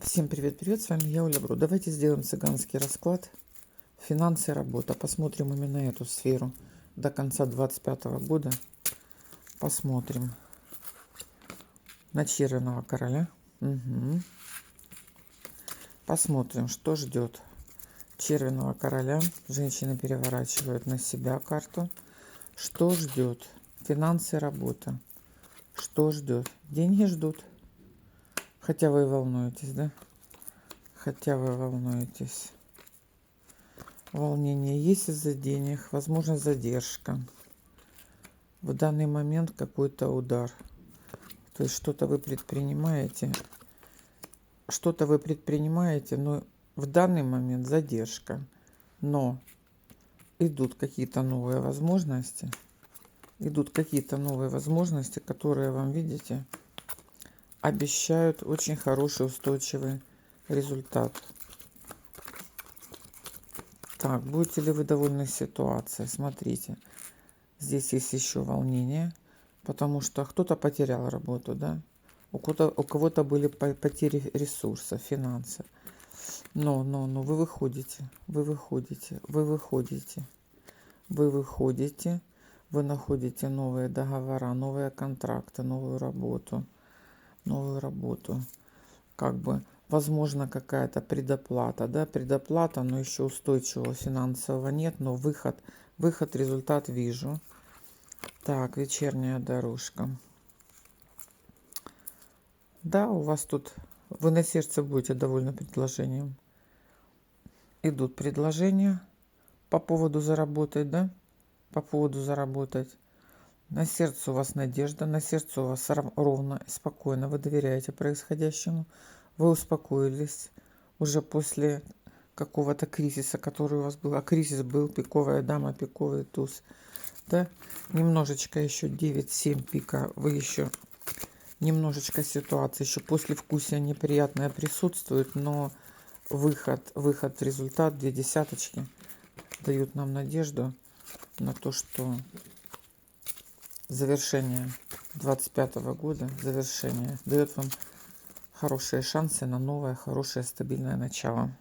Всем привет-привет, с вами я, Оля Бру. Давайте сделаем цыганский расклад финансы и работа. Посмотрим именно эту сферу до конца 2025 года. Посмотрим на червенного короля. Посмотрим, что ждет червенного короля. Женщины переворачивают на себя карту. Что ждет? Финансы и работа. Что ждет? Деньги ждут. Хотя вы волнуетесь, да? Хотя вы волнуетесь. Волнение есть из-за денег, возможно, задержка. В данный момент какой-то удар. То есть что-то вы предпринимаете. Но в данный момент задержка. Но идут какие-то новые возможности. Которые вам, видите, обещают очень хороший, устойчивый результат. Так, будете ли вы довольны ситуацией? Смотрите, здесь есть еще волнение, потому что кто-то потерял работу, да? У кого-то были потери ресурсов, финансов. Но вы выходите, вы находите новые договора, новые контракты, новую работу. Как бы, возможно, какая-то предоплата, да, но еще устойчивого финансового нет, но выход, результат вижу. Так, вечерняя дорожка. Да, у вас тут, вы на сердце будете довольны предложением. Идут предложения по поводу заработать, да, На сердце у вас надежда, на сердце у вас ровно, спокойно, вы доверяете происходящему, вы успокоились уже после какого-то кризиса, который у вас был. А кризис был, пиковая дама, пиковый туз. Да? Немножечко еще 9-7 пика, вы еще немножечко ситуация, еще послевкусие неприятное присутствует, но выход, результат, 2 десяточки дают нам надежду на то, что завершение 2025 года, дает вам хорошие шансы на новое, хорошее, стабильное начало.